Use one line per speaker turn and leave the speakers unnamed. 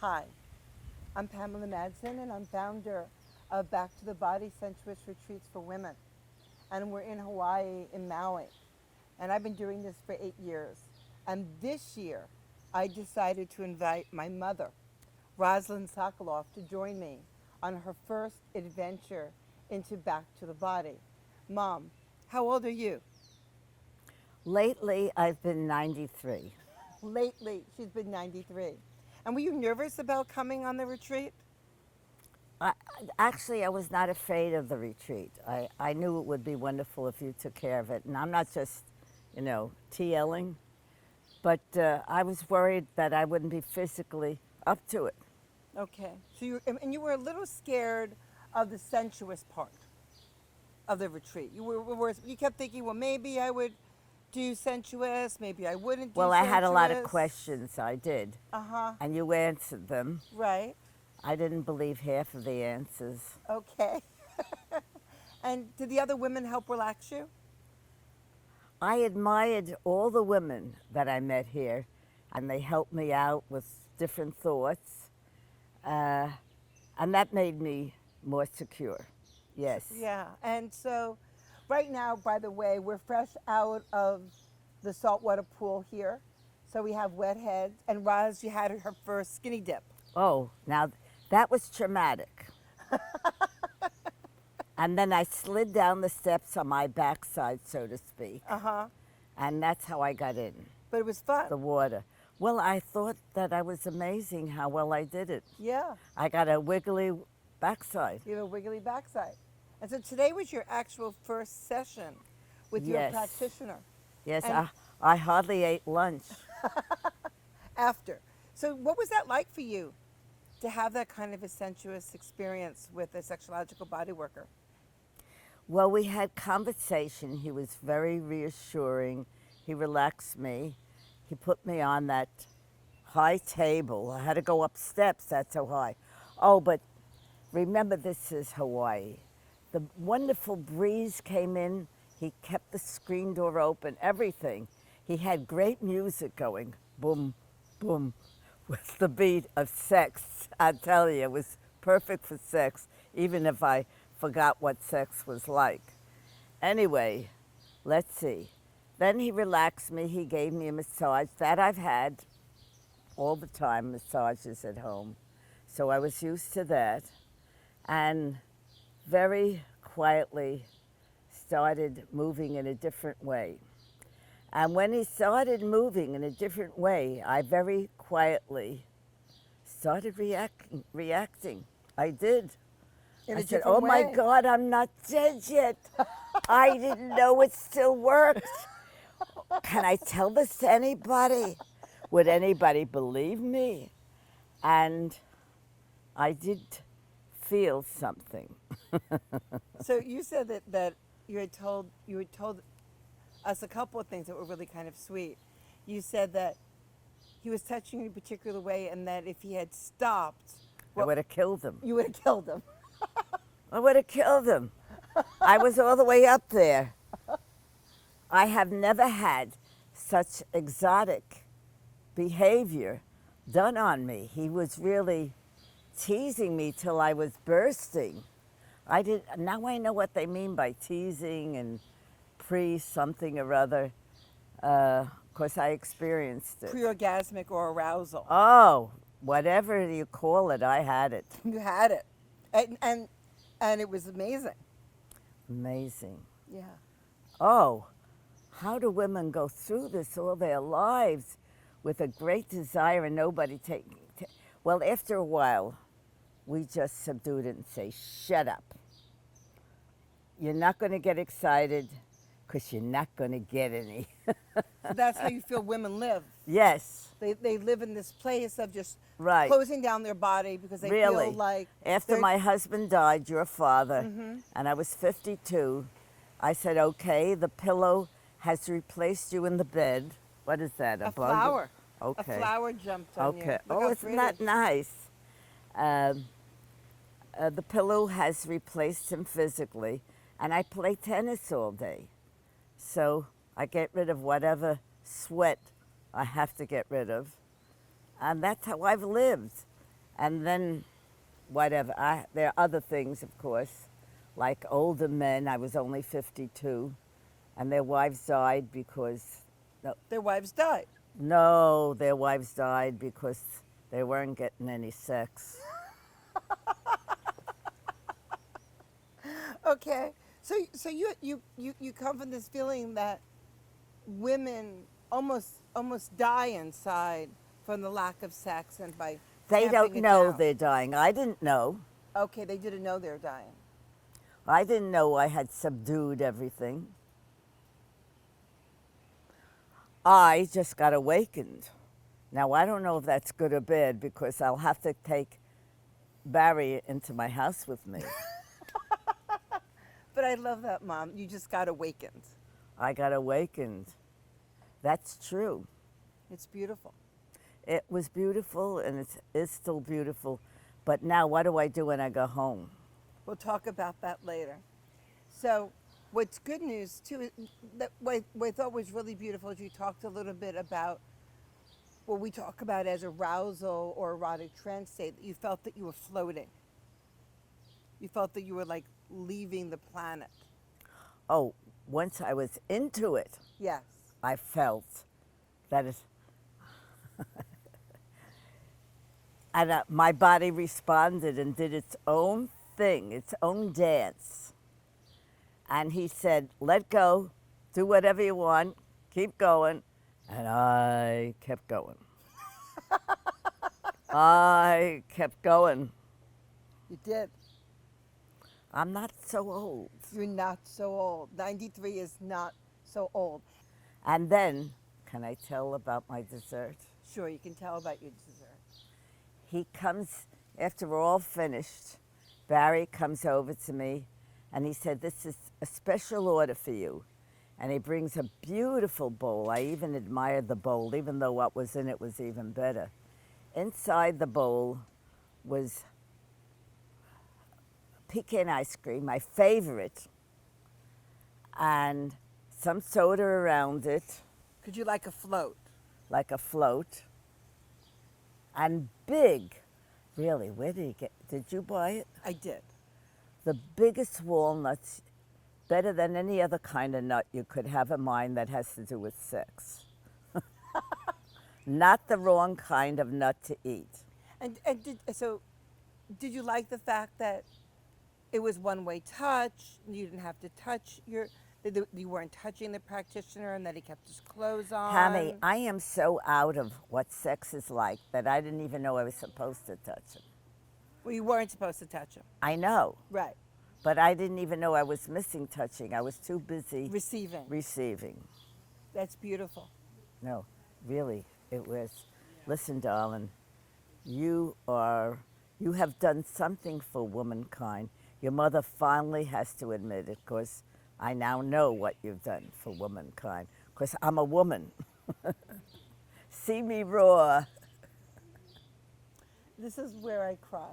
Hi, I'm Pamela Madsen, and I'm founder of Back to the Body Sensuous Retreats for Women. And we're in Hawaii, in Maui. And I've been doing this for 8 years. And this year, I decided to invite my mother, Rosalind Sokoloff, to join me on her first adventure into Back to the Body. Mom, how old are you?
Lately, I've been 93.
Lately, she's been 93. And were you nervous about coming on the retreat?
I, Actually, I was not afraid of the retreat. I knew it would be wonderful if you took care of it. And I'm not just, TLing, but I was worried that I wouldn't be physically up to it.
Okay. So you were a little scared of the sensuous part of the retreat. You kept thinking, well, maybe I would do sensuous, maybe I wouldn't do
Well, I had a lot of
sensuous.
questions, I did,
Uh-huh.
and you answered them.
Right.
I didn't believe half of the answers.
Okay. And did the other women help relax you?
I admired all the women that I met here, and they helped me out with different thoughts. Uh, and that made me more secure. Yes.
Yeah. And so right now, by the way, we're fresh out of the saltwater pool here. So we have wet heads. And Roz, you had her first skinny dip.
Oh, now that was traumatic. And then I slid down the steps on my backside, so to speak.
Uh-huh.
And that's how I got in
But it was fun.
the water. Well, I thought that I was amazing how well I did it.
Yeah.
I got a wiggly backside.
You have a wiggly backside. And so today was your actual first session with your
Yes.
practitioner.
Yes,
And
I hardly ate lunch.
after. So what was that like for you to have that kind of a sensuous experience with a sexological body worker?
Well, we had conversation. He was very reassuring. He relaxed me. He put me on that high table. I had to go up steps, that's so high. Oh, but remember, this is Hawaii. The wonderful breeze came in. He kept the screen door open, everything. He had great music going, boom, boom, with the beat of sex. I tell you, it was perfect for sex, even if I forgot what sex was like. Anyway, let's see. Then he relaxed me. He gave me a massage that I've had all the time, massages at home. So I was used to that. And very quietly started moving in a different way. And when he started moving in a different way, I very quietly started reacting. I did.
In
I
a
said,
different
oh my
way.
God, I'm not dead yet. I didn't know it still worked. Can I tell this to anybody? Would anybody believe me? And I did feel something.
So you said that you had told us a couple of things that were really kind of sweet. You said that he was touching you in a particular way, and that if he had stopped,
I
well,
would have killed him.
you would have killed him.
I would have killed him. I was all the way up there. I have never had such exotic behavior done on me. He was really teasing me till I was bursting. Now I know what they mean by teasing and pre something or other. Of course, I experienced it.
Pre-orgasmic or arousal.
Oh, whatever you call it, I had it.
You had it, and it was amazing.
Amazing.
Yeah.
Oh, how do women go through this all their lives with a great desire and nobody taking? Well, after a while, we just subdued it and say, shut up. You're not going to get excited because you're not going to get any.
So that's how you feel women live.
Yes,
They live in this place of just
right.
closing down their body because they
Really.
feel like
After
they're-
my husband died, your father, and I was 52, I said, okay, the pillow has replaced you in the bed. What is that,
a
bug?
flower.
Okay.
A flower jumped on you.
Okay.
Look
Oh,
how
isn't that
pretty.
nice? The pillow has replaced him physically, and I play tennis all day. So I get rid of whatever sweat I have to get rid of. And that's how I've lived. And then, whatever, there are other things, of course, like older men. I was only 52, and their wives died because,
Their wives died.
no, their wives died because they weren't getting any sex.
Okay. So you come from this feeling that women almost die inside from the lack of sex and by
They don't
tamping it
know
down.
they're dying. I didn't know.
Okay, they didn't know they were dying.
I didn't know I had subdued everything. I just got awakened. Now, I don't know if that's good or bad because I'll have to take Barry into my house with me.
But I love that, Mom. You just got awakened.
I got awakened. That's true.
It's beautiful.
It was beautiful and it is still beautiful. But now, what do I do when I go home?
We'll talk about that later. So, what's good news too is that what I thought was really beautiful is you talked a little bit about what we talk about as arousal or erotic trance state. That you felt that you were floating. You felt that you were like leaving the planet.
Oh, once I was into it,
Yes.
I felt that it, and my body responded and did its own thing, its own dance. And he said, let go, do whatever you want, keep going. And I kept going. I kept going.
You did.
I'm not so old.
You're not so old. 93 is not so old.
And then, can I tell about my dessert?
Sure, you can tell about your dessert.
He comes, after we're all finished, Barry comes over to me and he said, this is a special order for you. And he brings a beautiful bowl. I even admired the bowl, even though what was in it was even better. Inside the bowl was pecan ice cream, my favorite, and some soda around it,
Could you like a float?
like a float, and big. Really, where did you buy it?
I did.
The biggest walnuts, better than any other kind of nut you could have in mind that has to do with sex. Not the wrong kind of nut to eat.
And did you like the fact that it was one-way touch? You didn't have to touch you weren't touching the practitioner, and that he kept his clothes on.
Pammy, I am so out of what sex is like that I didn't even know I was supposed to touch him.
Well, you weren't supposed to touch him.
I know,
Right.
but I didn't even know I was missing touching. I was too busy
Receiving.
receiving.
That's beautiful.
No, really, it was. Listen, darling, you have done something for womankind. Your mother finally has to admit it, because I now know what you've done for womankind, because I'm a woman. See me roar.
This is where I cry.